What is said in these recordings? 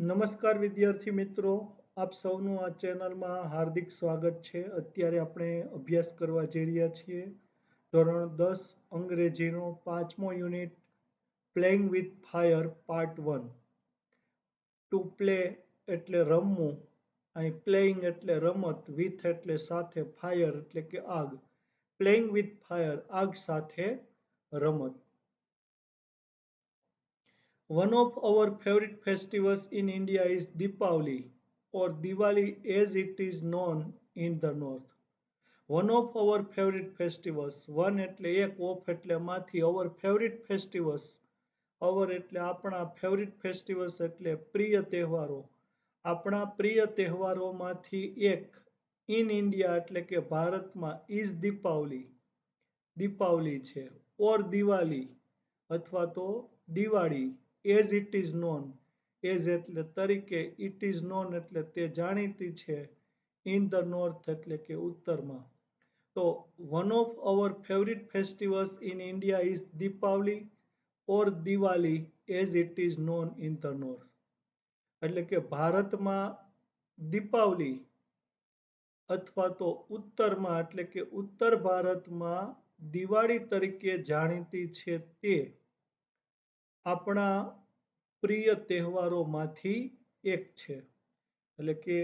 નમસ્કાર વિદ્યાર્થી મિત્રો, આપ સૌનું આ ચેનલમાં હાર્દિક સ્વાગત છે. અત્યારે આપણે અભ્યાસ કરવા જઈ રહ્યા છીએ ધોરણ 10 અંગ્રેજીનો 5મો unit playing with fire part 1. To play એટલે રમવું, અહીં પ્લેઇંગ એટલે રમત, વિથ એટલે સાથે, ફાયર એટલે કે આગ. પ્લેઇંગ વિથ ફાયર આગ સાથે રમત. One of our favorite festivals in India is Deepavali or Diwali as it is known in the north. One of our favorite festivals, one એટલે એક, of એટલે માંથી, our favorite festivals, our એટલે આપણા favorite festivals એટલે પ્રિય તહેવારો, આપણા પ્રિય તહેવારોમાંથી એક, in India એટલે કે ભારતમાં, is Deepavali, દીપાવલી છે, or દિવાળી અથવા તો Diwali, as it is known, as એટલે તરીકે, it is known એટલે તે જાણીતી છે, in the north એટલે કે ઉત્તરમાં. તો one of our favorite festivals in India is Deepavali or Diwali as it is known in the north. એટલે કે ભારતમાં દીપાવલી અથવા તો ઉત્તરમાં એટલે કે ઉત્તર ભારતમાં દિવાળી તરીકે જાણીતી છે તે આપણા પ્રિય તહેવારોમાંથી એક છે. એટલે કે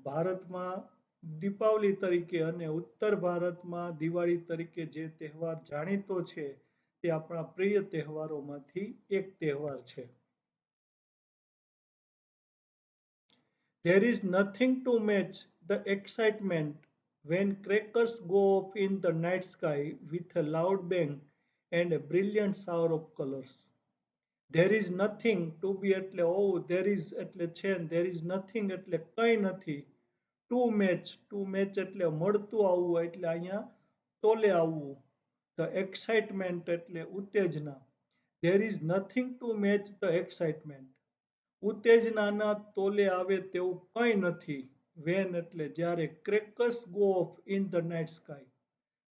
ભારતમાં દીપાવલી તરીકે અને ઉત્તર ભારતમાં દિવાળી તરીકે જે તહેવાર જાણીતો છે તે આપણા પ્રિય તહેવારોમાંથી એક તહેવાર છે. There is nothing to match the excitement when crackers go off in the night sky with a loud bang and a brilliant shower of colors. There is nothing to be એટલે હોવું, there is એટલે છે, there is nothing એટલે કંઈ નથી, to match એટલે મળતું આવવું, એટલે અહીંયા તોલે આવવું, the excitement એટલે ઉત્તેજના, there is nothing to match the excitement, ઉત્તેજનાના તોલે આવે તેવું કંઈ નથી, when એટલે જ્યારે, crackers go off in the night sky,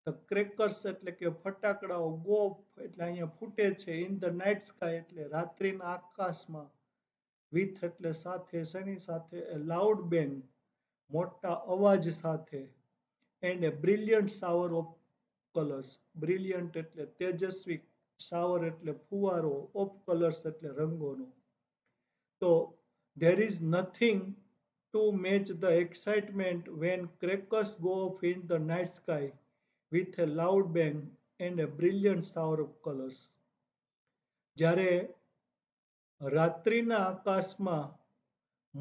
the crackers એટલે કે ફટાકડાઓ, go off એટલે અહીંયા ફૂટે છે, in the night sky એટલે રાત્રિના આકાશમાં, with એટલે સાથે, શેની સાથે, a loud bang મોટા અવાજ સાથે, and a brilliant shower of colors, brilliant એટલે તેજસ્વી, shower એટલે ફુવારો, of colors એટલે રંગોનો. તો there is nothing to match the excitement when crackers go off in the night sky with a loud bang and a brilliant shower of colors. જ્યારે રાત્રિના આકાશમાં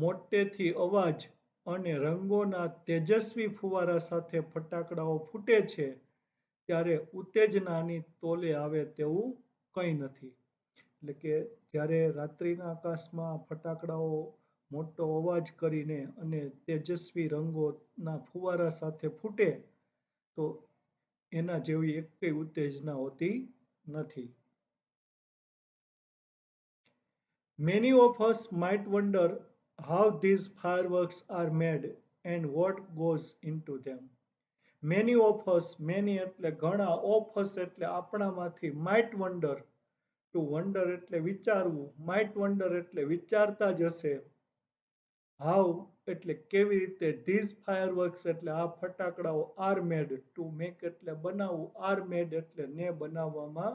મોટેથી અવાજ અને રંગોના તેજસ્વી ફુવારા સાથે ફટાકડાઓ ફૂટે છે ત્યારે ઉત્તેજનાની તોલે આવે તેવું કંઈ નથી. એટલે કે જ્યારે રાત્રિના આકાશમાં ફટાકડાઓ મોટો અવાજ કરીને અને તેજસ્વી રંગોના ફુવારા સાથે ફૂટે તો એના જેવી એક ઉત્તેજના હોતી નથી. Many of us might wonder how these fireworks are made and what goes into them. Many of us, many એટલે ઘણા, of us એટલે આપણામાંથી, might wonder, to wonder એટલે વિચારવું, might wonder એટલે વિચારતા જ હશે, how એટલે કેવી રીતે, these fireworks એટલે આ ફટાકડાઓ, are made, to make એટલે બનાવવું, are made એટલે ને બનાવવામાં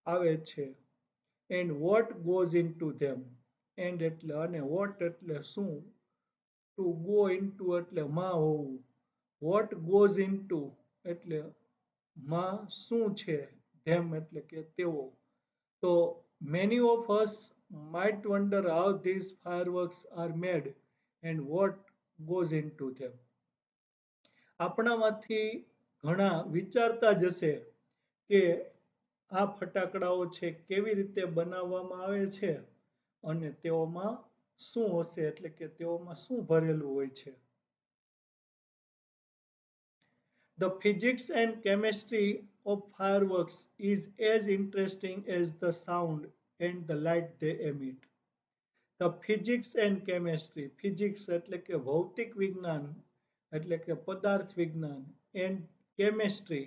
આવે છે, and what goes into them, and એટલે અને, what એટલે શું, to go into એટલે માં હોવું, what goes into એટલે માં શું છે, them એટલે કે તેઓ. તો many of us might wonder how these fireworks are made and what goes into them. આપણામાંથી ઘણા વિચારતા જ હશે કે આ ફટાકડાઓ છે કેવી રીતે બનાવવામાં આવે છે અને તેઓમાં શું હશે, એટલે કે તેઓમાં શું ભરેલું હોય છે. The physics and chemistry of fireworks is as interesting as the sound and the light they emit. The physics and chemistry, physics એટલે કે ભૌતિક વિજ્ઞાન એટલે કે પદાર્થ વિજ્ઞાન, and chemistry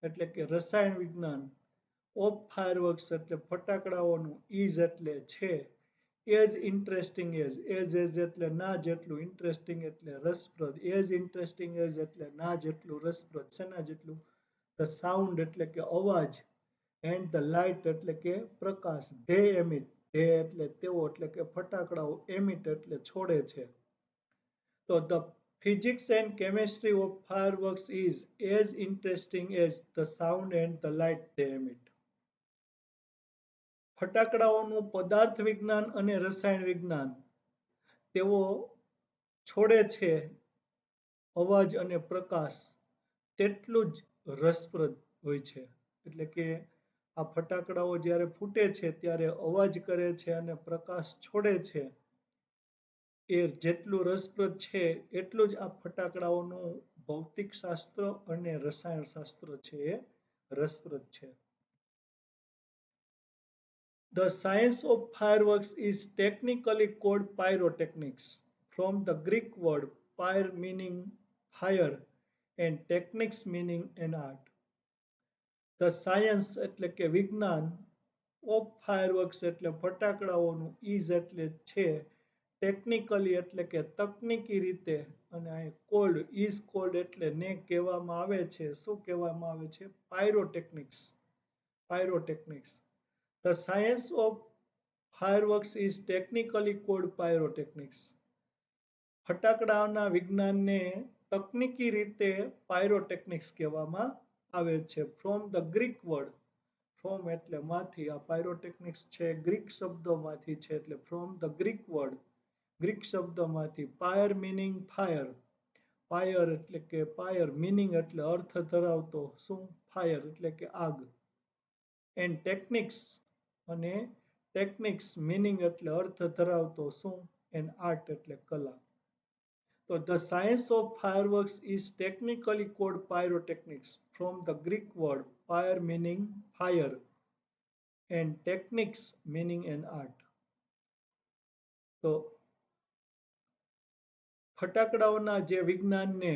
એટલે કે રસાયણ વિજ્ઞાન, of fireworks એટલે ફટાકડાઓનું, is એટલે છે, એઝ ઇન્ટરેસ્ટિંગ એઝ એટલે ના જેટલું, ઇન્ટરેસ્ટિંગ એટલે રસપ્રદ, એઝ ઇન્ટરેસ્ટિંગ એઝ એટલે ના જેટલું રસપ્રદ, શેના જેટલું? ધ સાઉન્ડ એટલે કે અવાજ, એન્ડ ધ લાઇટ એટલે કે પ્રકાશ, ધે એમિટ, ધે એટલે તેઓ એટલે કે ફટાકડાઓ, એમિટ એટલે છોડે છે. તો the physics and chemistry of fireworks is as interesting as the sound and the light they emit. ફટાકડાઓનું પદાર્થ વિજ્ઞાન અને રસાયણ વિજ્ઞાન તેઓ છોડે છે અવાજ અને પ્રકાશ તેટલું જ રસપ્રદ હોય છે. એટલે કે આ ફટાકડાઓ જ્યારે ફૂટે છે ત્યારે અવાજ કરે છે અને પ્રકાશ છોડે છે, એ જેટલું રસપ્રદ છે એટલું જ આ ફટાકડાઓનું ભૌતિક શાસ્ત્ર અને રસાયણ શાસ્ત્ર છે એ રસપ્રદ છે. The science of fireworks is technically called pyrotechnics, from the Greek word pyre meaning fire and technics meaning an art. The science એટલે કે વિજ્ઞાન, of fireworks એટલે ફટાકડાઓનું, is એટલે છે, ટેકનિકલી એટલે કે તકનીકી રીતે, અને અહીં કોલ્ડ, ઇઝ કોલ્ડ એટલે ને કહેવામાં આવે છે. શું કહેવામાં આવે છે? Pyrotechnics. Pyrotechnics. The science of fireworks is technically called pyrotechnics. ફટાકડાના વિજ્ઞાનને તકનીકી રીતે પાયરોટેકનિક્સ કહેવામાં આવે છે. From the Greek word, from એટલે માંથી, આ પાયરોટેકનિક્સ છે ગ્રીક શબ્દોમાંથી છે, એટલે from the Greek word, Greek શબ્દોમાંથી, પાયર મીનિંગ ફાયર, પાયર એટલે કે પાયર મીનિંગ એટલે અર્થ ધરાવતો, શું? ફાયર એટલે કે આગ, એન્ડ ટેકનિક્સ અને ટેકનિક્સ મીનિંગ એટલે અર્થ ધરાવતો, શું? એન્ડ આર્ટ એટલે કલા. તો the science of fireworks is technically called pyrotechnics, from the Greek word pyre meaning fire and techniques meaning an art. તો ફટાકડાઓના જે વિજ્ઞાનને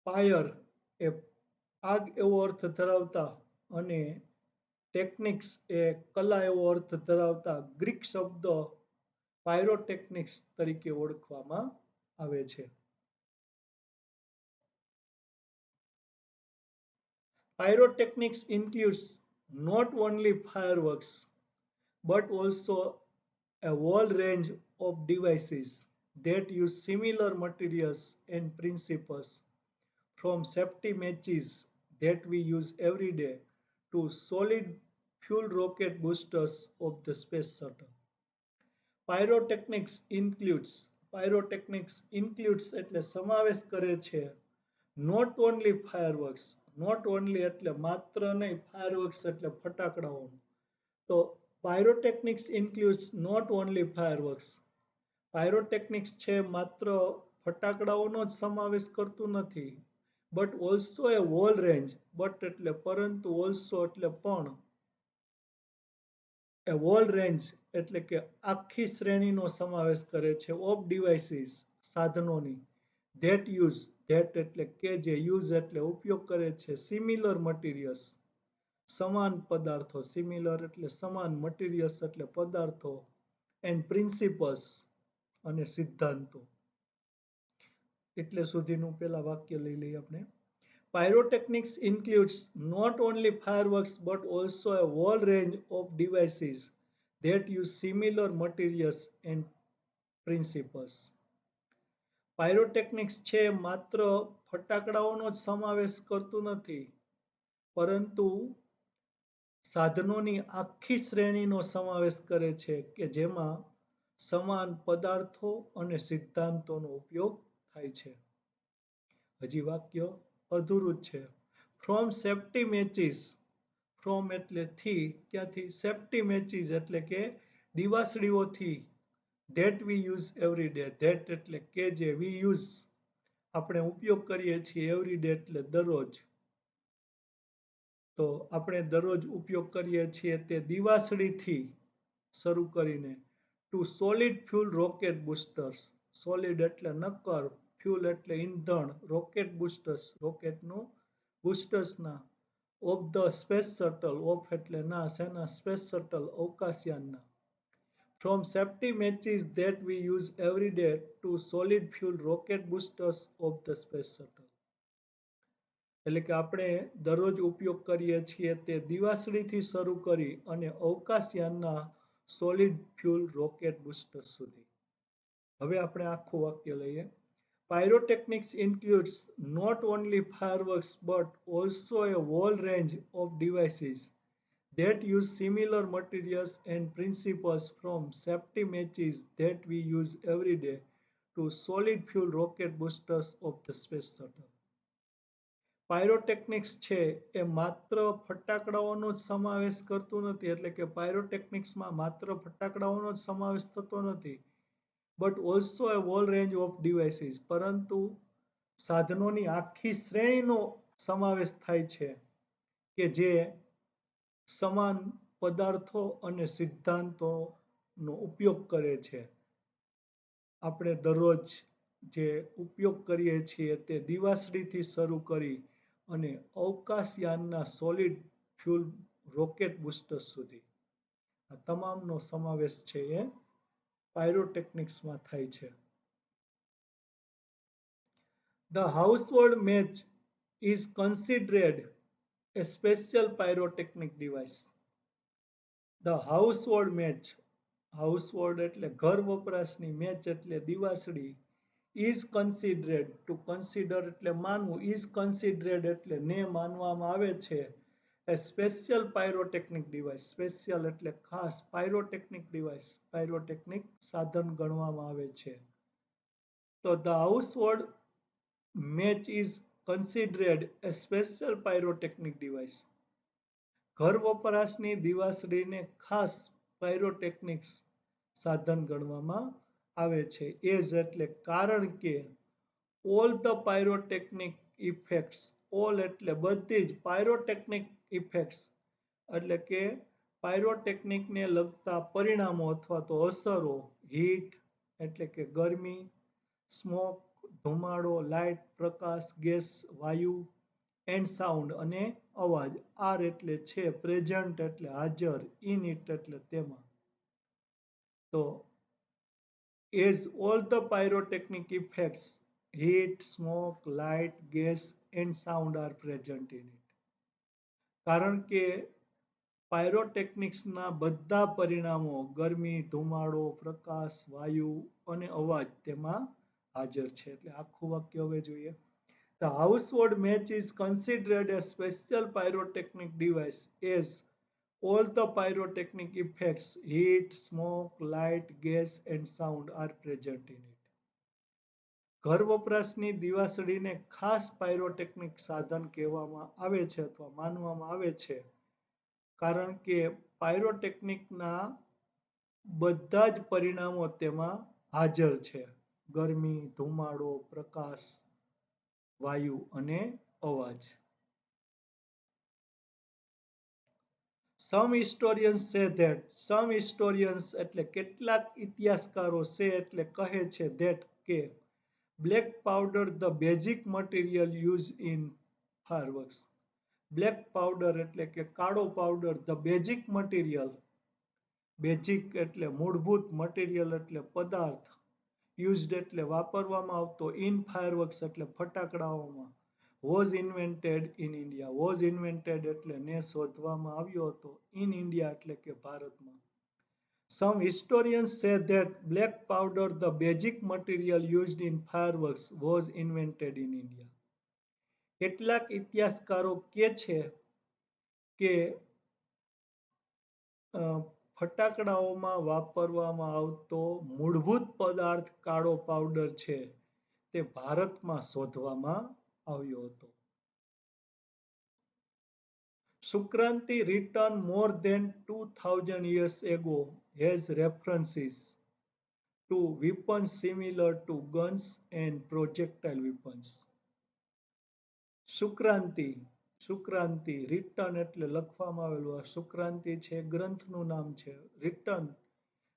પાયર એ આગ એવો અર્થ ધરાવતા અને ટેકનિક્સ એ કલા એવો અર્થ ધરાવતા ગ્રીક શબ્દ પાયરોટેકનિક્સ તરીકે ઓળખવામાં આવે છે. Pyrotechnics includes not only fireworks but also a whole range of devices that use similar materials and principles, from safety matches that we use every day to solid fuel rocket boosters of the space shuttle. Pyrotechnics includes એટલે સમાવેશ કરે છે not only fireworks, not only એટલે માત્ર નહીં, fireworks એટલે ફટાકડાઓ. તો pyrotechnics includes not only fireworks. Pyrotechnics છે માત્ર ફટાકડાઓનો જ સમાવેશ કરતું નથી, but also a whole range, but એટલે પરંતુ, also એટલે પણ, a whole range એટલે કે આખી શ્રેણીનો સમાવેશ કરે છે of devices સાધનોની, that use, that એટલે કે જે, use એટલે ઉપયોગ કરે છે, similar materials સમાન પદાર્થો, similar એટલે સમાન, materials એટલે પદાર્થો, and principles અને સિદ્ધાંતો. એટલે સુધીનું પેલા વાક્ય લઈ લઈએ આપણે. Pyrotechnics includes not only fireworks but also a whole range of devices that use similar materials and principles. Pyrotechnics છે માત્ર ફટાકડાઓનો જ સમાવેશ કરતું નથી, પરંતુ સાધનોની આખી શ્રેણીનો સમાવેશ કરે છે કે જેમાં સમાન પદાર્થો અને સિદ્ધાંતોનો ઉપયોગ થાય છે. હજી વાક્ય અધૂરું જ છે. ફ્રોમ સેફ્ટી મેચિસ, ફ્રોમ એટલે થી, ક્યાંથી? સેફ્ટી મેચિસ એટલે કે દિવાસળીઓથી, that we use every day, that એટલે કે જે, વી યુઝ આપણે ઉપયોગ કરીએ છીએ, એવરી ડે એટલે દરરોજ. તો આપણે દરરોજ ઉપયોગ કરીએ છીએ તે દિવાસળીથી શરૂ કરીને to solid fuel rocket boosters, solid એટલે નક્કર, ફ્યુલ એટલે ઈંધણ, રોકેટ બુસ્ટર્સ રોકેટનું બુસ્ટર્સના of the space shuttle, of એટલે ના, શેના? સ્પેસ શટલ, અવકાશયાનના. From safety matches that we use every day to solid fuel rocket boosters of the space shuttle. એટલે કે આપણે દરરોજ ઉપયોગ કરીએ છીએ તે દિવાસળીથી શરૂ કરી અને અવકાશયાનના સોલિડ ફ્યુલ રોકેટ બુસ્ટર સુધી. હવે આપણે આખું વાક્ય લઈએ. Pyrotechnics includes not only fireworks but also a whole range of devices that use similar materials and principles from safety matches that we use every day to solid fuel rocket boosters of the space shuttle. Pyrotechnics છે એ માત્ર ફટાકડાઓનો જ સમાવેશ કરતું નથી, એટલે કે પાયરોટેકનિક્સમાં માત્ર ફટાકડાઓનો જ સમાવેશ થતો નથી, but also a whole range of devices, પરંતુ સાધનોની આખી શ્રેણીનો સમાવેશ થાય છે કે જે સમાન પદાર્થો અને સિદ્ધાંતોનો ઉપયોગ કરે છે. આપણે દરરોજ જે ઉપયોગ કરીએ છીએ તે દિવાસળીથી શરૂ કરી અને અવકાશયાનના સોલિડ ફ્યુલ રોકેટ બુસ્ટર સુધી આ તમામનો સમાવેશ છે એ પાયરોટેકનિક્સમાં થાય છે. The household match is considered a special pyrotechnic device. The household match, household એટલે ઘર વપરાશની, મેચ એટલે દિવાસળી, ઇઝ કન્સિડરેડ, ટુ કન્સિડર એટલે માનવું, ઇઝ કન્સિડરેડ એટલે ને માનવામાં આવે છે, એ સ્પેશિયલ પાયરોટેકનિક ડિવાઇસ, સ્પેશિયલ એટલે ખાસ, પાયરોટેકનિક ડિવાઇસ પાયરોટેકનિક સાધન ગણવામાં આવે છે. તો the household match is considered a special pyrotechnic device. ઘર વપરાશની દિવાસળીને ખાસ પાયરોટેકનિક્સ સાધન ગણવામાં આવે છે. એઝ એટલે કારણ કે, all the pyrotechnic effects, all એટલે બધી જ, પાયરોટેકનિક ઇફેક્ટ્સ એટલે કે પાયરોટેકનિકને લગતા પરિણામો અથવા તો અસરો, હીટ એટલે કે ગરમી, સ્મોક ધુમાડો, લાઇટ પ્રકાશ, ગેસ વાયુ, એન્ડ સાઉન્ડ અને અવાજ, આર એટલે છે, પ્રેઝન્ટ એટલે હાજર, ઇન ઇટ એટલે તેમાં. તો as all the pyrotechnic effects, heat, smoke, light, gas and sound are present in it. કારણ કે પાયરોટેકનિક્સના બધા પરિણામો, ગરમી, ધુમાડો, પ્રકાશ, વાયુ અને અવાજ તેમાં હાજર છે. એટલે આખું વાક્ય હવે જોઈએ. The household match is considered a special pyrotechnic device as all the pyrotechnic effects, heat, smoke, light, gas and sound are present in it. ઘર વપરાશની દિવાસળીને ખાસ પાયરોટેકનિક સાધન કહેવામાં આવે છે અથવા માનવામાં આવે છે, કારણ કે પાયરોટેકનિકના બધા જ પરિણામો તેમાં હાજર છે, ગરમી, ધુમાડો, પ્રકાશ, વાયુ અને અવાજ. સમ હિસ્ટોરિયન્સ સે ધેટ, સમ હિસ્ટોરિયન્સ એટલે કેટલાક ઇતિહાસકારો, સે એટલે કહે છે, ધેટ કે black powder the basic material use in fireworks. Black powder એટલે કે કાળો powder, the basic material, basic એટલે મૂળભૂત, મટીરિયલ એટલે પદાર્થ, યુઝડ એટલે વાપરવામાં આવતો, ઇન ફાયરવર્ક્સ એટલે ફટાકડાઓમાં, was invented in India, was invented એટલે ને શોધવામાં આવ્યો હતો, ઇન ઇન્ડિયા એટલે કે ભારતમાં. Some historians say that black powder, the basic material used in fireworks, was invented in India. કેટલાક ઇતિહાસકારો કહે છે કે ફટાકડાઓમાં વાપરવામાં આવતો મૂળભૂત પદાર્થ કાળો પાવડર છે તે ભારતમાં શોધવામાં આવ્યો હતો. Sukranti, written more than 2000 years ago, has references to weapons similar to guns and projectile weapons. Sukranti, Sukranti, return એટલે લખવામાં આવેલું, સુક્રાંતિ છે ગ્રંથનું નામ છે, રિટન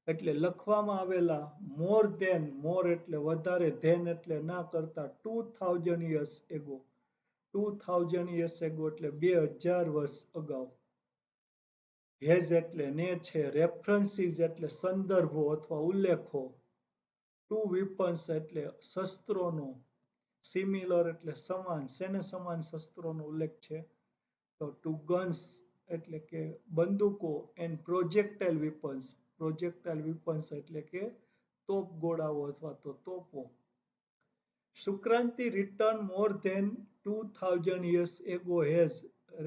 એટલે લખવામાં આવેલા, મોર ધેન, મોર એટલે વધારે, ધેન એટલે ના કરતા, 2000 years ago, 2000 years ago એટલે 2000 વર્ષ અગાઉ. હેઝ એટલે ને છે, રેફરન્સીસ એટલે સંદર્ભો અથવા ઉલ્લેખો, ટુ વિપન્સ એટલે શસ્ત્રોનો, સિમિલર એટલે સમાન, શેને સમાન શસ્ત્રોનો ઉલ્લેખ છે તો ટુ ગન્સ એટલે કે બંદૂકો, એન્ડ પ્રોજેક્ટાઇલ વિપન્સ, પ્રોજેક્ટાઇલ વિપન્સ એટલે કે તોપ ગોળાઓ અથવા તો તોપો. Shukrati written more than 2000 years ago has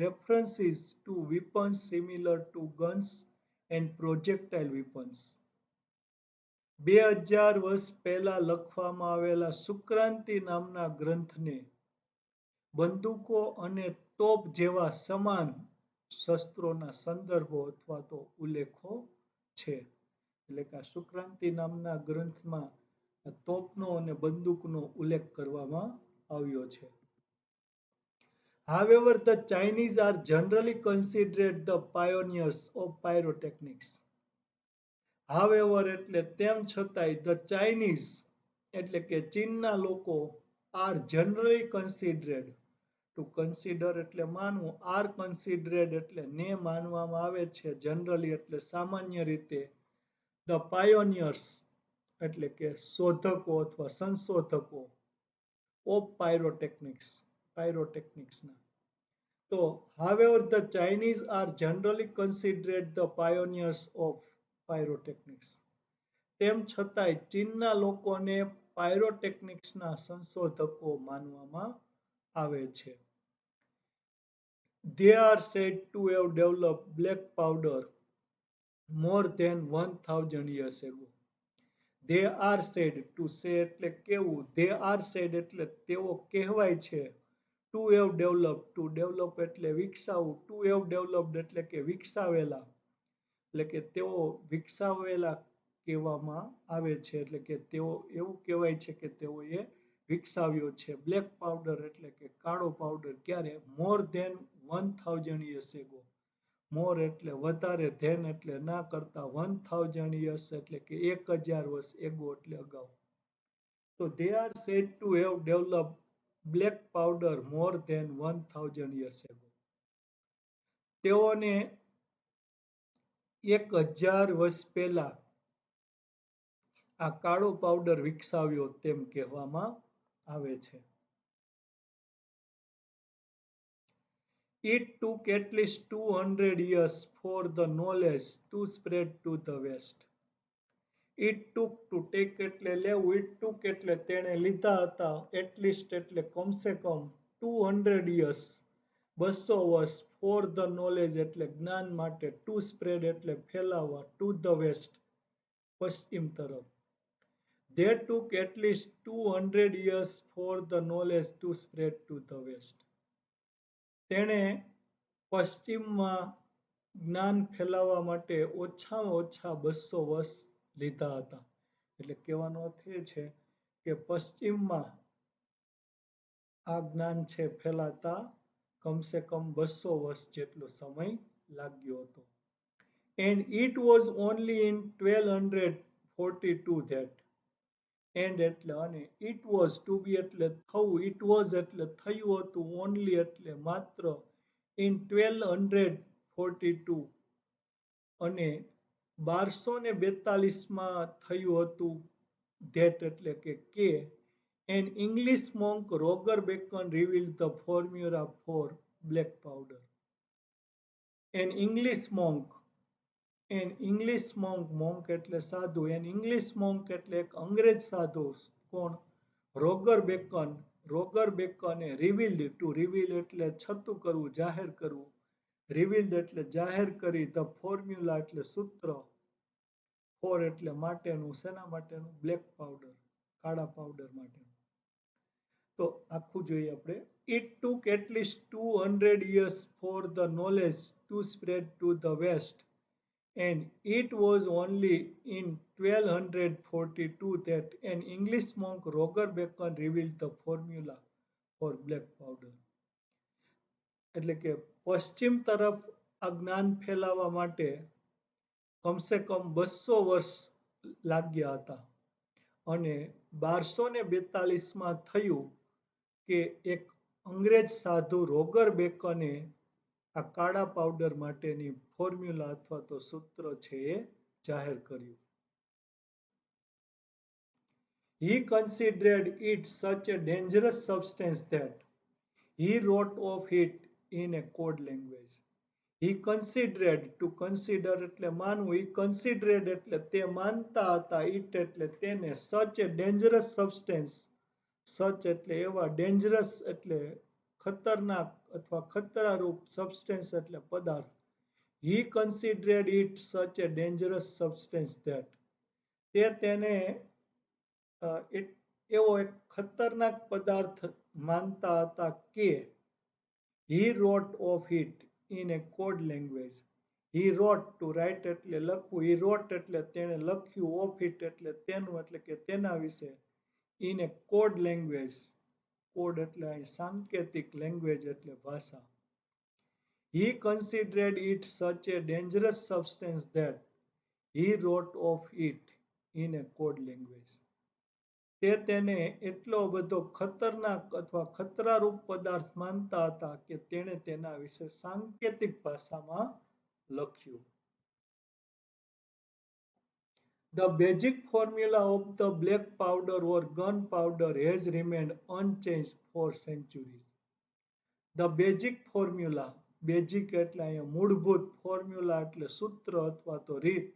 references to weapons similar to guns and projectile weapons. 2000 વર્ષ પહેલા લખવામાં આવેલા સુક્રાંતિ નામના ગ્રંથને બંદૂકો અને તોપ જેવા સમાન શસ્ત્રોના સંદર્ભો અથવા તો ઉલ્લેખો છે. એટલે કે આ સુક્રાંતિ નામના ગ્રંથમાં તોપનો અને બંદૂકનો ઉલ્લેખ કરવામાં આવ્યો છે. However, the Chinese are generally considered the pioneers of pyrotechnics. However એટલે તેમ છતાંય the Chinese એટલે કે ચીનના લોકો are generally considered, to consider એટલે માનવું, are considered એટલે ને માનવામાં આવે છે, generally એટલે સામાન્ય રીતે, the pioneers એટલે કે શોધકો અથવા સંશોધકો of pyrotechnics, pyrotechnicsના. તો however the Chinese are generally considered the pioneers of pyrotechnics. તેમ છતાંય ચીનના લોકોને પાયરોટેકનિક્સના સંશોધકો માનવામાં આવે છે. They are said to have developed black powder more than 1000 years ago. They are said to say એટલે કેવું, they are said એટલે તેઓ કહેવાય છે, to have developed, to develop એટલે વિકસાવવું, to have developed એટલે કે વિકસાવેલા, એટલે કે તેઓ વિકસાવેલા કહેવામાં આવે છે, એટલે કે તેઓ એવું કહેવાય છે કે તેઓએ વિકસાવ્યો છે. બ્લેક પાવડર એટલે કે કાળો પાવડર ક્યારે, મોર ધેન 1000 years ago. મોર એટલે વધારે, ધેન એટલે ના કરતા, 1000 years એટલે કે 1000 વર્ષ, એગો એટલે અગાઉ. તો they are said to have developed black powder more than 1000 years ago. તેઓને 1000 વર્ષ પહેલા આ કાળો પાવડર વિકસાવ્યો તેમ કહેવામાં આવે છે. It took at least 200 years for the knowledge to spread to the West. It took, to take એટલે લેવું, it took એટલે તેણે લીધા હતા, at least એટલે કમસે કમ, 200 years 200 વર્ષ, for the knowledge એટલે જ્ઞાન માટે, to spread એટલે ફેલાવવા, to the west પશ્ચિમ તરફ. They took at least 200 years for the knowledge to spread to the west. તેણે પશ્ચિમમાં જ્ઞાન ફેલાવવા માટે ઓછામાં ઓછા 200 વર્ષ લીધા હતા. એટલે કહેવાનો અર્થ એ છે કે પશ્ચિમમાં આ જ્ઞાન છે ફેલાતા કમસે કમ 200 વર્ષ જેટલો સમય લાગ્યો હતો. And it was only in 1242 that, and એટલે અને, it was, to be એટલે થવું, it was એટલે થયું હતું, only એટલે માત્ર, in 1242 અને 1242માં થયું હતું, that એટલે કે an English monk Roger Bacon revealed the formula for black powder. An English monk, monk એટલે સાધુ, an English monk એટલે એક અંગ્રેજ સાધુ, કોણ, રોગર બેકને revealed, to reveal એટલે છતું કરવું, જાહેર કરવું, revealed એટલે જાહેર કરી, the formula એટલે સૂત્ર, for એટલે માટેનું, શેના માટેનું, બ્લેક પાવડર, કાળા પાવડર માટેનું. તો આખું જોઈએ આપણે. It took at least 200 years for the knowledge to spread to the west, and it was only in 1242 that an English monk Roger Bacon revealed the formula for black powder. એટલે કે પશ્ચિમ તરફ આ જ્ઞાન ફેલાવવા માટે કમસે કમ 200 વર્ષ લાગ્યા હતા અને 1242માં થયું કે એક અંગ્રેજ સાધુ રોગર બેકને આ કાળા પાવડર માટેની ફોર્મ્યુલા અથવા તો સૂત્ર છે એ જાહેર કર્યું. He considered it such a dangerous substance that he wrote of it in a code language. He considered, to consider એટલે માનવું, he considered એટલે તે માનતા હતા, it એટલે તેને, such a dangerous substance, such એટલે એવા, dangerous એટલે ખતરનાક અથવા ખતરારૂપ, substance એટલે પદાર્થ. He considered it such a dangerous substance that તે તેને એવો એક ખતરનાક પદાર્થ માનતા હતા કે he wrote of it in a code language. He wrote, to write એટલે લખવું, he wrote એટલે તેણે લખ્યું, of it એટલે તેનું, એટલે કે તેના વિશે, in a code language, code એટલે અહીં સાંકેતિક, language એટલે ભાષા. He considered it such a dangerous substance that he wrote of it in a code language. તે તેને એટલો બધો ખતરનાક અથવા ખતરારૂપ પદાર્થ માનતા હતા કે તેણે તેના વિશે સાંકેતિક ભાષામાં લખ્યું. The basic formula of the black powder or gunpowder has remained unchanged for centuries. The basic formula, basic એટલે અહીંયા મૂળભૂત, formula એટલે સૂત્ર અથવા તો રીત,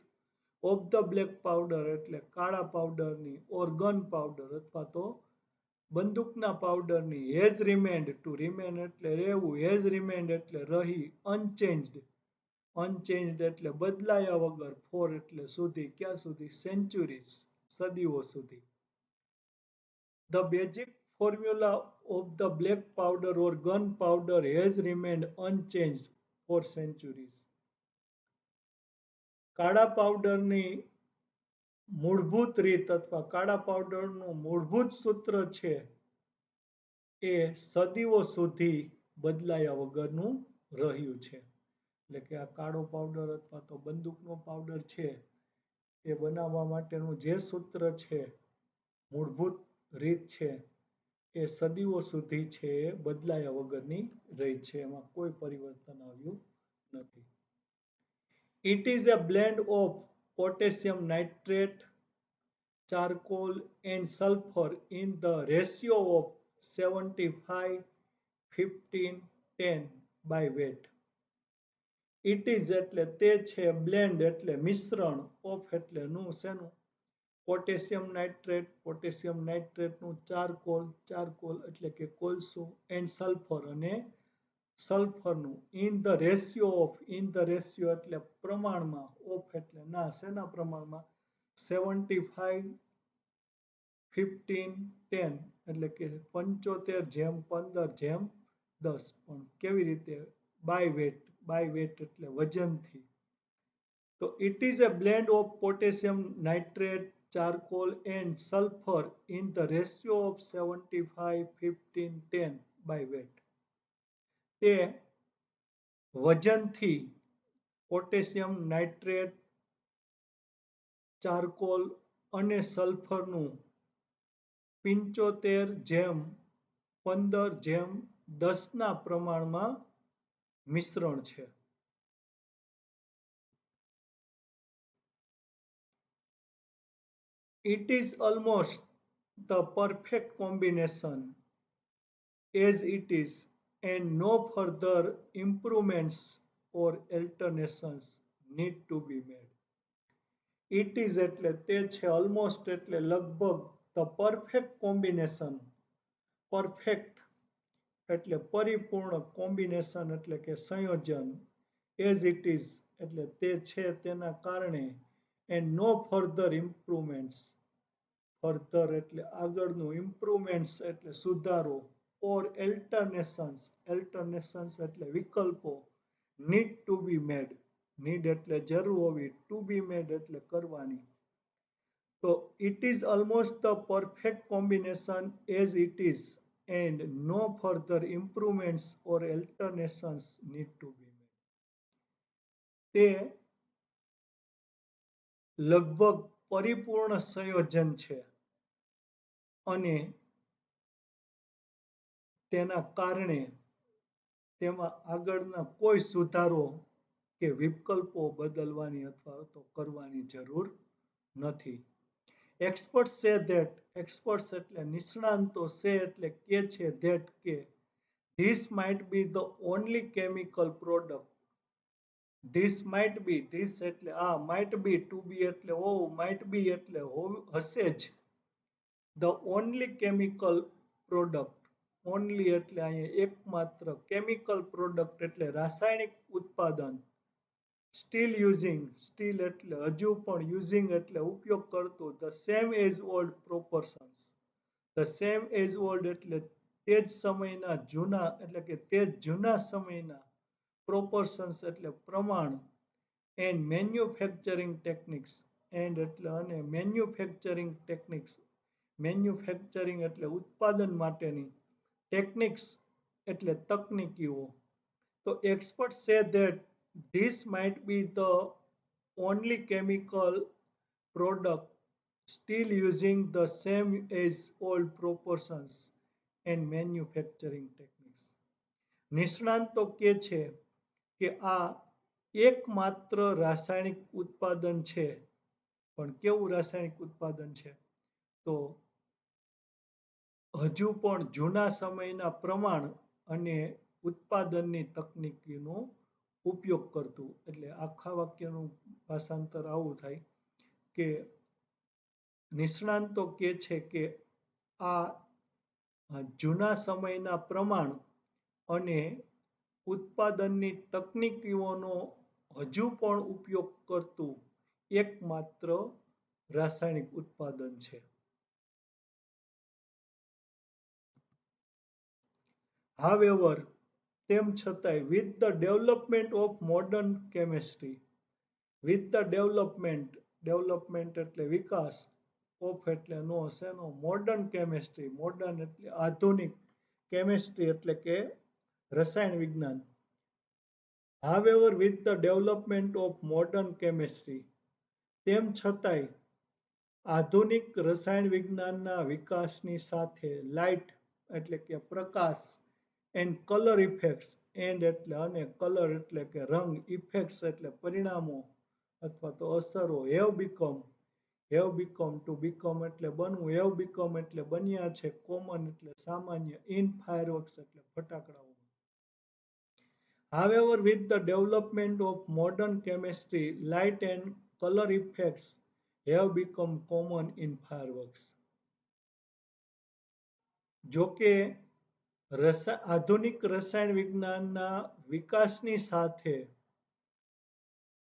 of the black powder એટલે કાળા પાવડરની, or gun powder અથવા તો બંદૂકના પાવડરની, has remained, to remain એટલે રહેવું, has remained એટલે રહી, unchanged, unchanged એટલે બદલાયા વગર, for એટલે સુધી, ક્યાં સુધી, centuries, સદીઓ સુધી. The basic formula of the black powder or gunpowder has remained unchanged for centuries. કાળા પાવડરની મૂળભૂત રીત અથવા કાળા પાવડરનું મૂળભૂત સૂત્ર છે એ સદીઓ સુધી બદલાયા વગરનું રહ્યું છે. એટલે કે આ કાળો પાવડર અથવા તો બંદૂકનો પાવડર છે એ બનાવવા માટેનું જે સૂત્ર છે, મૂળભૂત રીત છે, એ સદીઓ સુધી છે એ બદલાયા વગરની રહી છે, એમાં કોઈ પરિવર્તન આવ્યું નથી. It is a blend of potassium nitrate, charcoal and sulfur in the ratio of 75, 15, 10 by weight. It is એટલે તે છે, blend એટલે મિશ્રણ, of એટલે નું, શેનું, પોટેશિયમ નાઇટ્રેટ, પોટેશિયમ નાઇટ્રેટનું, ચારકોલ, ચારકોલ એટલે કે કોલસો, એન્ડ સલ્ફર અને સલ્ફરનું, in the ratio of, in the ratio એટલે પ્રમાણમાં, ઓફ એટલે ના, શેના પ્રમાણમાં, 75, 15, 10 એટલે કે 75:15:10. પણ કેવી રીતે, બાય વેટ, બાય વેટ એટલે વજનથી. તો it is a blend of potassium nitrate, charcoal and sulfur in the ratio of 75, 15, 10 by weight. તે વજનથી પોટેશિયમ નાઇટ્રેટ, ચારકોલ અને સલ્ફરનું 75:15:10 પ્રમાણમાં મિશ્રણ છે. It is almost the perfect combination as it is, and no further improvements or alterations need to be made. It is એટલે તે છે, almost એટલે લગભગ, the perfect combination, perfect એટલે પરિપૂર્ણ, combination એટલે કે સંયોજન, as it is એટલે તે છે તેના કારણે, and no further improvements, further એટલે આગળનું, improvements એટલે સુધારો, or alternations, alternations એટલે વિકલ્પો, need to be made, need એટલે જરૂર હોવી, to be made એટલે કરવાની. તો it is almost the perfect combination as it is, and no further improvements or alternations need to be made. તે લગભગ પરિપૂર્ણ સંયોજન છે અને તેના કારણે તેમાં આગળના કોઈ સુધારો કે વિકલ્પો બદલવાની અથવા તો કરવાની જરૂર નથી. એક્સપર્ટ સે ધેટ, એક્સપર્ટ્સ એટલે નિષ્ણાંતો, સે એટલે કે છે, ધેટ કે this might be the only chemical product. This might be, this એટલે આ, માઇટ બી, ટુ બી એટલે હોવું, માઇટ બી એટલે હશે જ, the only chemical product, only એટલે અહીંયા એકમાત્ર, કેમિકલ પ્રોડક્ટ એટલે રાસાયણિક ઉત્પાદન, સ્ટીલ યુઝિંગ, સ્ટીલ એટલે હજુ પણ, યુઝિંગ એટલે ઉપયોગ કરતું, the same as old proportions, the same as old એટલે તે જ સમયના જૂના, એટલે કે તે જ જૂના સમયના, પ્રોપોર્શન્સ એટલે પ્રમાણ, એન્ડ મેન્યુફેક્ચરિંગ ટેકનિક્સ, એન્ડ એટલે અને મેન્યુફેક્ચરિંગ ટેકનિક્સ, મેન્યુફેક્ચરિંગ એટલે ઉત્પાદન માટેની, ટેકનિક્સ એટલે તકનીકીઓ. તો expert say that this might be the only chemical product still using the same as old proportions and manufacturing techniques. નિષ્ણાંતો કહે છે કે આ એકમાત્ર રાસાયણિક ઉત્પાદન છે. પણ કેવું રાસાયણિક ઉત્પાદન છે? તો હજુ પણ જૂના સમયના પ્રમાણ અને ઉત્પાદનની તકનીકીનો ઉપયોગ કરતું. એટલે આખા વાક્યનું ભાષાંતર આવું થાય કે નિષ્ણાંતો કહે છે કે આ જૂના સમયના પ્રમાણ અને ઉત્પાદનની તકનીકીઓનો હજુ પણ ઉપયોગ કરતું એકમાત્ર રાસાયણિક ઉત્પાદન છે. However, તેમ છતાંય, with the development of modern chemistry, with the development, development એટલે વિકાસ, ઓફ એટલે નો, શેનો, મોડર્ન કેમિસ્ટ્રી, મોડર્ન એટલે આધુનિક, કેમિસ્ટ્રી એટલે કે રસાયણ વિજ્ઞાન. However, with the development of modern chemistry, તેમ છતાંય આધુનિક રસાયણ વિજ્ઞાનના વિકાસની સાથે લાઇટ એટલે કે પ્રકાશ, એન્ડ કલર ઇફેક્ટ્સ, એન્ડ એટલે અને, કલર એટલે કે રંગ, ઇફેક્ટ્સ એટલે પરિણામો અથવા તો અસરો, હેવ બીકમ, ટુ બીકમ એટલે બનવું, હેવ બીકમ એટલે બન્યા છે, કોમન એટલે સામાન્ય, ઇન ફાયરવર્ક્સ એટલે ફટાકડાઓ. However, with the development of modern chemistry, light and color effects have become common in fireworks. જોકે આધુનિક રસાયણ વિજ્ઞાનના વિકાસની સાથે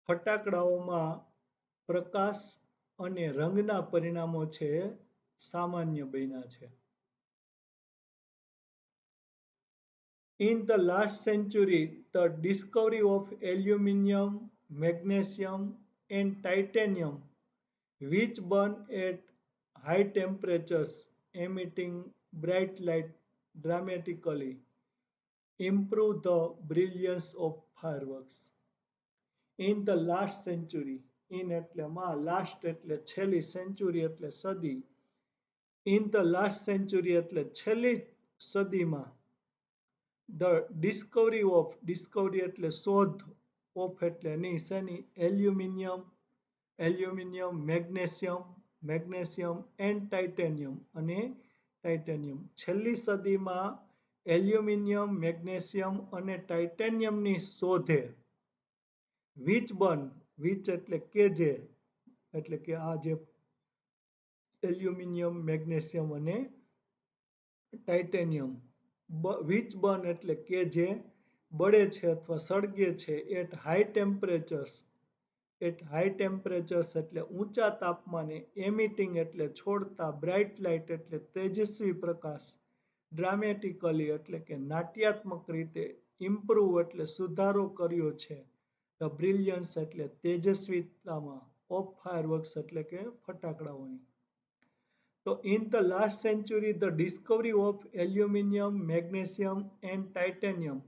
ફટાકડાઓમાં પ્રકાશ અને રંગના પરિણામો છે સામાન્ય બન્યા છે. In the last century, the discovery of aluminium, magnesium, and titanium, which burn at high temperatures, emitting bright light dramatically, improve the brilliance of fireworks. In the last century, in એટલે માં, last એટલે છેલ્લી, century એટલે સદી. In the last century એટલે છેલ્લી સદીમાં, the discovery of, discovery એટલે શોધ, of એટલે ની, શેની, એલ્યુમિનિયમ, મેગ્નેશિયમ એન્ડ ટાઇટેનિયમ અને ટાઇટેનિયમ. છેલ્લી સદીમાં એલ્યુમિનિયમ, મેગ્નેશિયમ અને ટાઇટેનિયમની શોધે વિચ બર્ન, વિચ એટલે કે જે, એટલે કે આ જે એલ્યુમિનિયમ, મેગ્નેશિયમ અને ટાઇટેનિયમ, વિચ બર્ન એટલે કે જે બળે છે અથવા સળગે છે, at high temperatures, at high temperatures એટલે ઊંચા તાપમાને, એમિટિંગ એટલે છોડતા, બ્રાઇટ લાઇટ એટલે તેજસ્વી પ્રકાશ, ડ્રામેટિકલી એટલે કે નાટ્યાત્મક રીતે, ઇમ્પ્રૂવ એટલે સુધારો કર્યો છે, ધ બ્રિલિયન્સ એટલે તેજસ્વીતામાં, ઓફ ફાયરવર્ક્સ એટલે કે ફટાકડાઓની. તો in the last century the discovery of aluminium, magnesium and titanium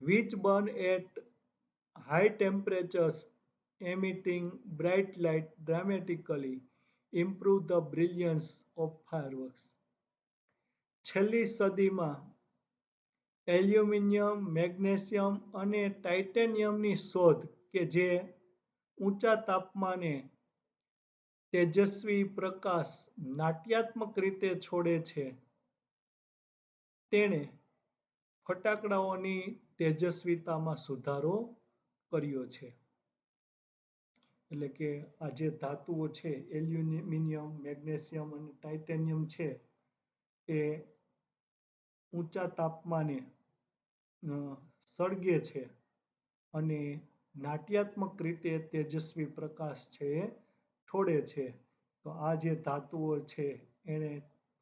which burn at high temperatures emitting bright light dramatically improve the brilliance of fireworks. છેલ્લી સદીમાં એલ્યુમિનિયમ, મેગ્નેશિયમ અને ટાઇટેનિયમની શોધ કે જે ઊંચા તાપમાને તેજસ્વી પ્રકાશ નાટ્યાત્મક રીતે છોડે છે, તેણે ફટાકડાઓની તેજસ્વીતામાં સુધારો કર્યો છે. એટલે કે આ જે ધાતુઓ છે, એલ્યુમિનિયમ, મેગ્નેશિયમ અને ટાઇટેનિયમ છે, એ ઊંચા તાપમાને સળગે છે અને નાટ્યાત્મક રીતે તેજસ્વી પ્રકાશ છે એ છોડે છે. તો આ જે ધાતુઓ છે એણે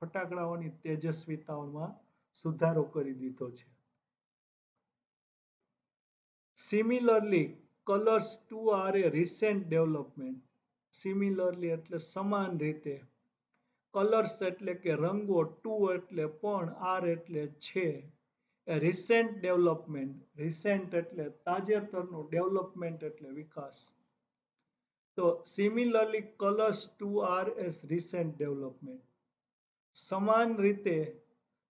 ફટાકડાઓની તેજસ્વીતાઓમાં સુધારો કરી દીધો છે. Similarly, colors too are a recent development. Similarly એટલે સમાન રીતે. કલર્સ એટલે કે રંગો, ટુ એટલે પણ, આર એટલે છે. એ રિસેન્ટ ડેવલપમેન્ટ, રિસેન્ટ એટલે તાજેતરનું, ડેવલપમેન્ટ એટલે વિકાસ. તો similarly colours too are as recent development. સમાન રીતે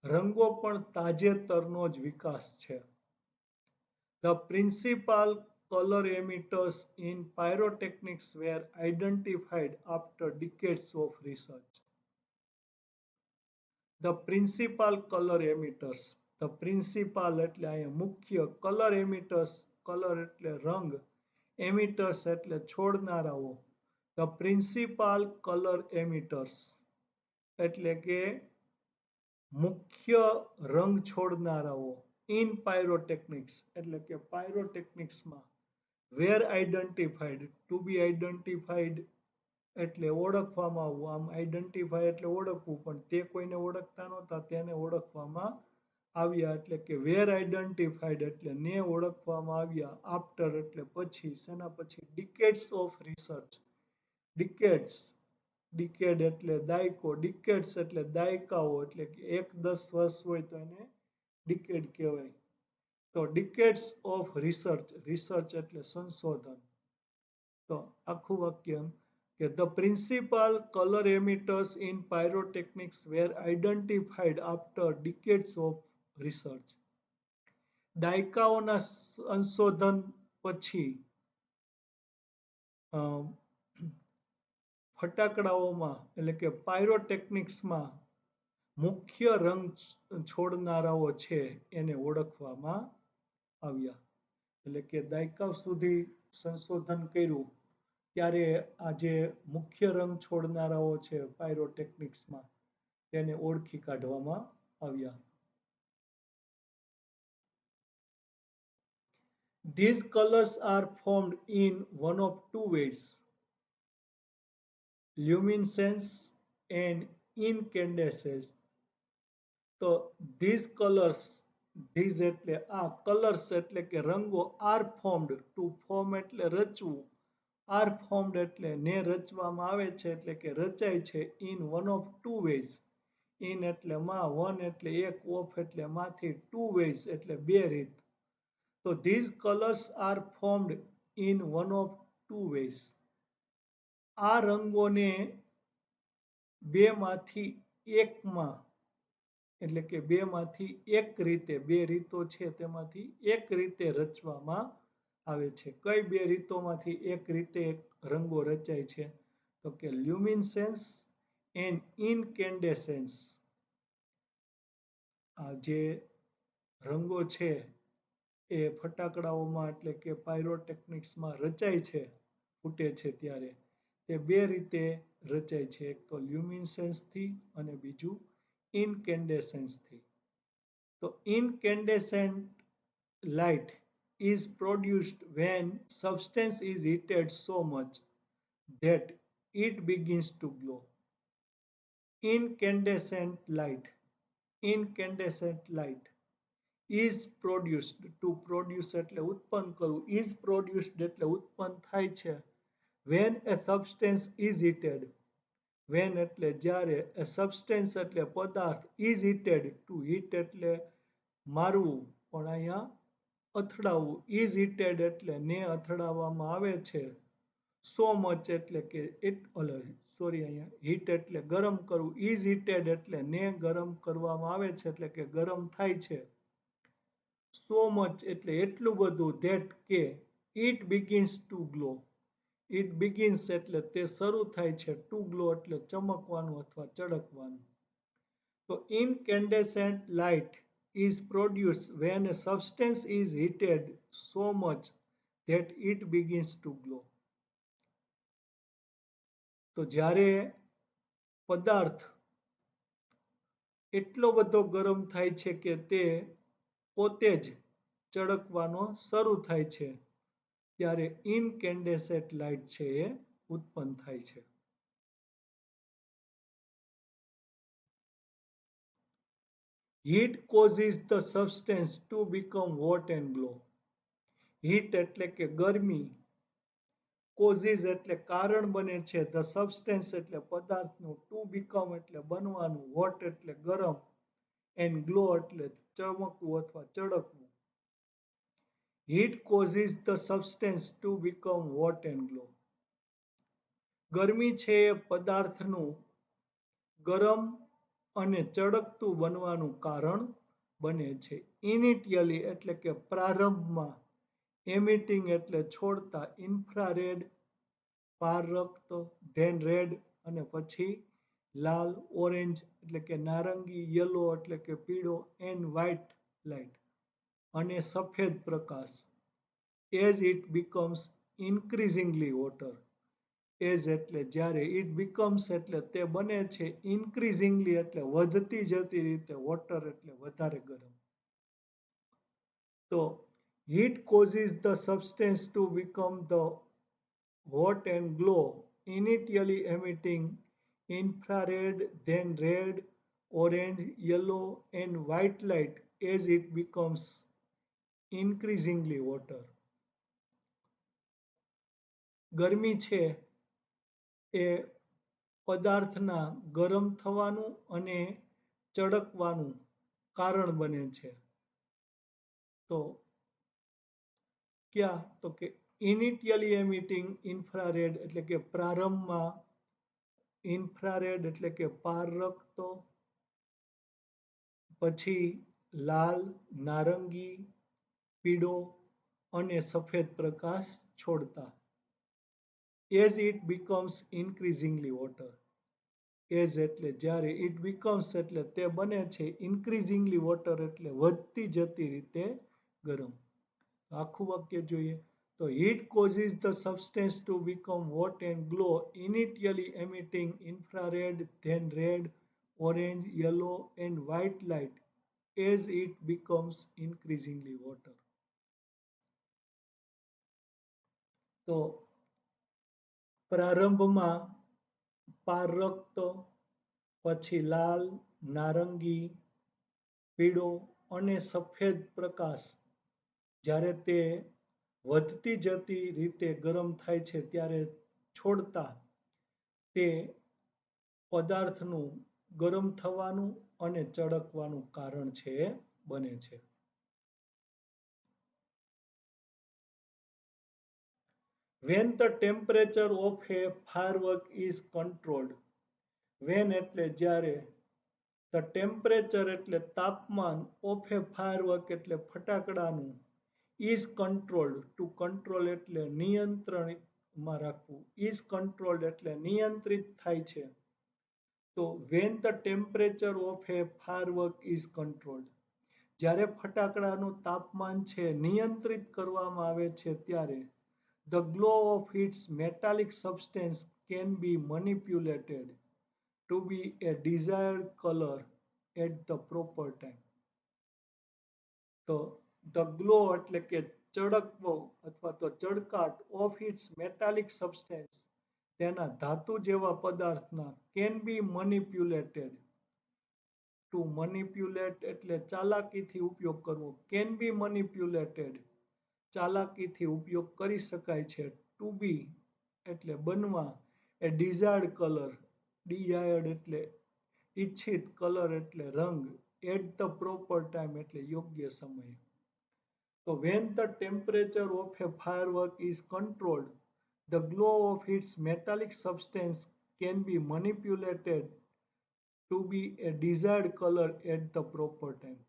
રંગો પણ તાજેતરનો જ વિકાસ છે. The principal color emitters in pyrotechnics were identified after decades of research. The principal color emitters. The principal એટલે અહીંયા મુખ્ય, color emitters, color એટલે રંગ, emitters એટલે છોડનારાઓ. The principal color emitters એટલે કે મુખ્ય રંગ છોડનારાઓ in pyrotechnics એટલે કે પાયરોટેકનિક્સમાં were identified, to be identified એટલે ઓળખવામાં આવવું. આમ આઈડેન્ટિફાય એટલે ઓળખવું, પણ તે કોઈને ઓળખતા નહોતા, તેને ઓળખવામાં આવ્યા. એટલે કે વેર આઈડેન્ટિફાઈડ એટલે ને ઓળખવામાં આવ્યા. આફ્ટર એટલે પછી, શેના પછી? ડિકેડ્સ ઓફ રિસર્ચ. ડિકેડ્સ, ડિકેડ એટલે દાયકો, ડિકેડ્સ એટલે દાયકાઓ, એટલે કે 1-10 વર્ષ હોય તો એને ડિકેડ કહેવાય. તો ડિકેડ્સ ઓફ રિસર્ચ, રિસર્ચ એટલે સંશોધન. તો આખું વાક્ય કે the principal color emitters in pyrotechnics were identified after decades of research. દાયકાઓના સંશોધન પછી ફટાકડાઓમાં એટલે કે પાયરોટેકનિક્સમાં મુખ્ય રંગ છોડનારાઓ છે એને ઓળખવામાં આવ્યા. એટલે કે દાયકા સુધી સંશોધન કર્યું ત્યારે આ જે મુખ્ય રંગ છોડનારાઓ છે પાયરોટેકનિક્સમાં તેને ઓળખી કાઢવામાં આવ્યા. These colors are formed in one of two ways: luminescence and incandescence. તો these colors, these એટલે આ, colors એટલે કે રંગો, are formed, to form એટલે રચવું, are formed એટલે ને રચવામાં આવે છે, એટલે કે રચાય છે, in one of two ways. in એટલે માં, one એટલે એક, of એટલે માંથી, two ways એટલે બે રીત. તો these colors are formed in one of two ways. આ રંગોને બે માંથી એકમાં, એટલે કે બે માંથી એક રીતે, બે રીતો છે તેમાંથી એક રીતે રચવામાં આવે છે. કઈ બે રીતોમાંથી એક રીતે રંગો રચાય છે? તો કે લ્યુમિનેસન્સ એન્ડ ઇનકેન્ડેસન્સ. આ જે રંગો છે એ ફટાકડાઓમાં એટલે કે પાયરોટેકનિક્સમાં રચાય છે, ફૂટે છે ત્યારે તે બે રીતે રચાય છે. એક તો લ્યુમિનેસન્સથી અને બીજું ઇનકેન્ડેસન્સથી. તો ઇનકેન્ડેસન્ટ light is produced when substance is heated so much that it begins to glow. Incandescent light, incandescent light is produced, to produce એટલે ઉત્પન્ન કરવું, is produced એટલે ઉત્પન્ન થાય છે, when a substance is heated. when એટલે જ્યારે, a substance એટલે પદાર્થ, is heated, to heat એટલે મારવું, પણ અહીંયા અથડાવવું, is heated એટલે ને અથડાવવામાં આવે છે, so much એટલે કે અહીંયા હીટ એટલે ગરમ કરવું, is heated એટલે ને ગરમ કરવામાં આવે છે, એટલે કે ગરમ થાય છે, સો મચ એટલે એટલું બધું ધેટ કે it begins two glow. It begins એટલે તે શરૂ થાય છે, ટુ ગ્લો એટલે ચમકવાનું અથવા ચળકવાનું. તો incandescent light is produced when a substance is heated so much that it begins to glow. તો જ્યારે પદાર્થ એટલો બધો ગરમ થાય છે કે તે પોતે જ ચળકવાનો શરૂ થાય છે, ત્યારે ઇનકેન્ડેસેન્ટ લાઇટ છે એ ઉત્પન્ન થાય છે. Heat causes the substance to become hot and glow. Heat એટલે કે ગરમી, કોઝિસ એટલે કારણ બને છે, ધ સબસ્ટેન્સ એટલે પદાર્થનું, ટુ બીકમ એટલે બનવાનું, હોટ એટલે ગરમ, એન્ડ ગ્લો એટલે ચમકવું અથવા ચળકવું. Heat causes the substance to become hot and glow. ગરમી છે એ પદાર્થનું ગરમ અને ચળકતું બનવાનું કારણ બને છે. ઇનિટિયલી એટલે કે પ્રારંભમાં, એમિટિંગ એટલે છોડતા, ઇન્ફ્રારેડ પારરક્ત, ધેન રેડ અને પછી લાલ, ઓરેન્જ એટલે કે નારંગી, યલો એટલે કે પીળો, એન્ડ વ્હાઇટ લાઇટ અને સફેદ પ્રકાશ. As it becomes increasingly hotter. As એટલે જ્યારે, ઇટ બીકમ્સ એટલે તે બને છે, ઇન્ક્રીઝિંગલી એટલે વધતી જતી રીતે, હોટર એટલે વધારે ગરમ. તો heat causes the substance to become the hot and glow, initially emitting infrared, then red, orange, yellow, and white light as it becomes increasingly hotter. ગરમી છે એ પદાર્થના ગરમ થવાનું અને ચળકવાનું કારણ બને છે. તો ક્યાં? તો કે ઇનિટિયલી એમિટિંગ ઇન્ફ્રારેડ એટલે કે પ્રારંભમાં, ઇન્ફ્રારેડ એટલે કે પારરક્તો, પછી લાલ, નારંગી, પીળો અને સફેદ પ્રકાશ છોડતા. As it becomes increasingly hotter. As એટલે જ્યારે, ઇટ બીકમ્સ એટલે તે બને છે, ઇન્ક્રીઝિંગલી હોટર એટલે વધતી જતી રીતે ગરમ. આખું વાક્ય જોઈએ તો heat causes the substance to become hot and glow, initially emitting infrared, then red, orange, yellow and white light as it becomes increasingly hotter. તો પ્રારંભમાં પારરક્ત, પછી લાલ, નારંગી, પીળો અને સફેદ પ્રકાશ જ્યારે તે વધતી જતી રીતે ગરમ થાય છે ત્યારે છોડતા તે પદાર્થનું ગરમ થવાનું અને ચળકવાનું કારણ છે બને છે. When the temperature of a firework is controlled. When એટલે જ્યારે, the temperature એટલે તાપમાન, of a firework એટલે ફટાકડાનું, is controlled, to control એટલે નિયંત્રણમાં રાખવું, is controlled એટલે નિયંત્રિત થાય છે. તો when the temperature of a firework is controlled, જ્યારે ફટાકડાનું તાપમાન છે નિયંત્રિત કરવામાં આવે છે ત્યારે the glow of its metallic substance can be manipulated to be a desired color at the proper time. તો the glow એટલે કે ચળકવો અથવા તો ચળકાટ of its metallic substance તેના ધાતુ જેવા પદાર્થના can be manipulated. To manipulate એટલે ચાલાકીથી ઉપયોગ કરવો, can be manipulated ચાલાકીથી ઉપયોગ કરી શકાય છે. To be એટલે બનવા, a desired color, desired એટલે ઈચ્છિત, કલર એટલે રંગ, at the proper time એટલે યોગ્ય સમયે. તો when the temperature of a firework is controlled, the glow of its metallic substance can be manipulated to be a desired color at the proper time.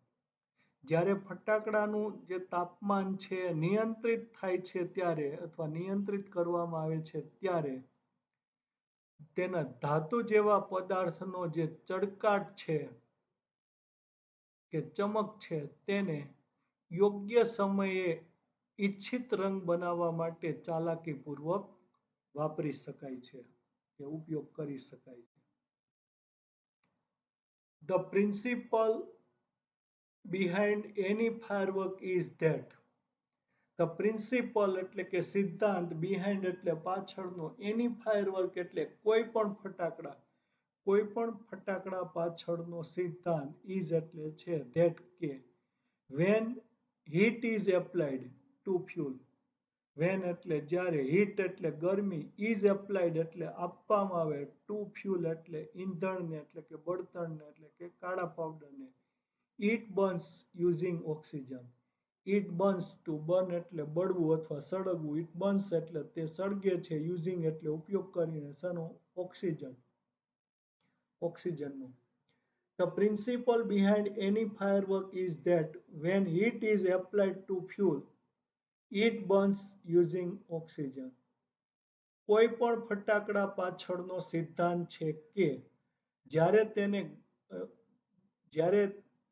જ્યારે ફટાકડાનું જે તાપમાન છે નિયંત્રિત થાય છે ત્યારે અથવા નિયંત્રિત કરવામાં આવે છે ત્યારે તેના ધાતુ જેવા પદાર્થનો જે ચળકાટ છે કે ચમક છે તેને યોગ્ય સમયે ઈચ્છિત રંગ બનાવવા માટે ચાલાકીપૂર્વક વાપરી શકાય છે કે ઉપયોગ કરી શકાય છે. The principle behind any firework is that the principle એટલે કે સિદ્ધાંત behind એટલે પાછળનો any firework એટલે કોઈ પણ ફટાકડા પાછળનો સિદ્ધાંત is એટલે છે that કે when heat is applied to fuel when એટલે જ્યારે heat એટલે ગરમી is applied એટલે આપવામાં આવે to fuel એટલે ઈંધણને એટલે કે બળતણને એટલે કે કાળા પાવડરને it burns using oxygen it burns to burn એટલે બળવું અથવા સળગવું it burns એટલે તે સળગે છે using એટલે ઉપયોગ કરીને શાનું ઓક્સિજનનું. The principle behind any firework is that when heat is applied to fuel it burns using oxygen. કોઈ પણ ફટાકડા પાછળનો સિદ્ધાંત છે કે જ્યારે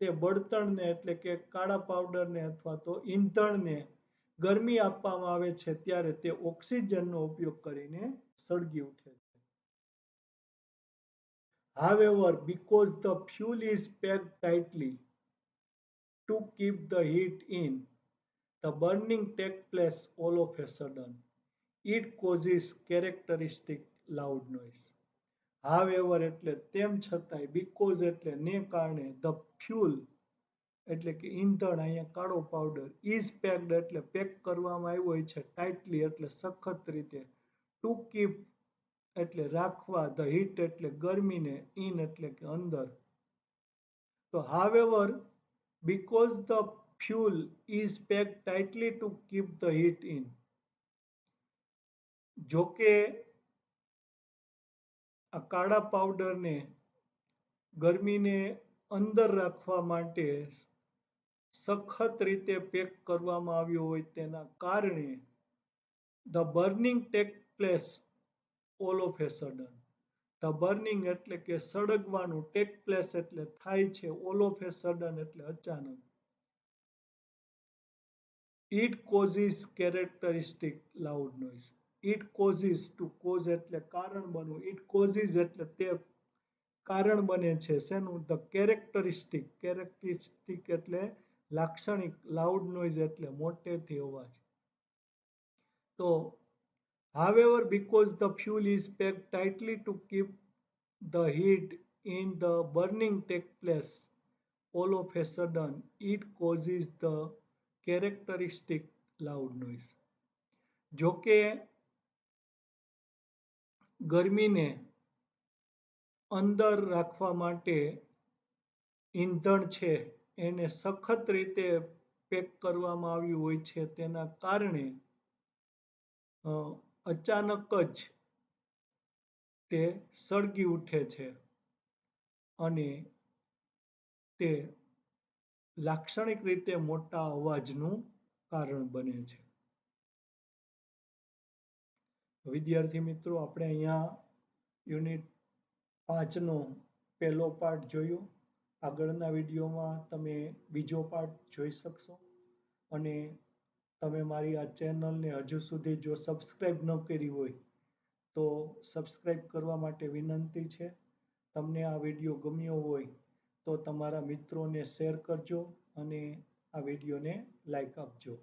તે બળતણને એટલે કે કાળા પાવડરને અથવા તો ઈંધણને ગરમી આપવામાં આવે છે ત્યારે તે ઓક્સિજનનો ઉપયોગ કરીને સળગી ઉઠે છે. However, because the fuel is packed tightly to keep the heat in, the burning takes place all of a sudden. It causes characteristic loud noise. However એટલે તેમ છતાંય because એટલે ને કારણે the fuel એટલે કે ઈંધણ અહીંયા કાળો પાવડર is packed એટલે પેક કરવામાં આવ્યો હોય છે ટાઇટલી એટલે સખત રીતે to keep એટલે રાખવા the heat એટલે ગરમીને in એટલે કે અંદર. તો however because the fuel is packed tightly to keep the heat in જોકે આ કાળા પાવડરને ગરમીને અંદર રાખવા માટે સખત રીતે પેક કરવામાં આવ્યો હોય તેના કારણે the burning takes place all of a sudden. The burning એટલે કે સળગવાનું take place એટલે થાય છે all of a sudden એટલે અચાનક. It causes characteristic loud noise. It causes to cause એટલે કારણ બનવું it causes એટલે તે કારણ બને છે શેનું the characteristic એટલે લાક્ષણિક loud noise એટલે મોટેથી અવાજ. તો however because the fuel is packed tightly to keep the heat in the burning take place all of a sudden it causes the characteristic loud noise. જોકે ગરમીને અંદર રાખવા માટે ઈંધણ છે એને સખત રીતે પેક કરવામાં આવ્યું હોય છે તેના કારણે અચાનક જ તે સળગી ઉઠે છે અને તે લાક્ષણિક રીતે મોટા અવાજનું કારણ બને છે. વિદ્યાર્થી મિત્રો આપણે અહીંયા યુનિટ 5નો પહેલો પાઠ જોયો. આગળના વિડીયોમાં તમે બીજો પાઠ જોઈ શકશો અને તમે મારી આ ચેનલને હજુ સુધી જો સબસ્ક્રાઈબ ન કરી હોય તો સબસ્ક્રાઈબ કરવા માટે વિનંતી છે. તમને આ વિડીયો ગમ્યો હોય તો તમારા મિત્રોને શેર કરજો અને આ વિડીયોને લાઈક આપજો.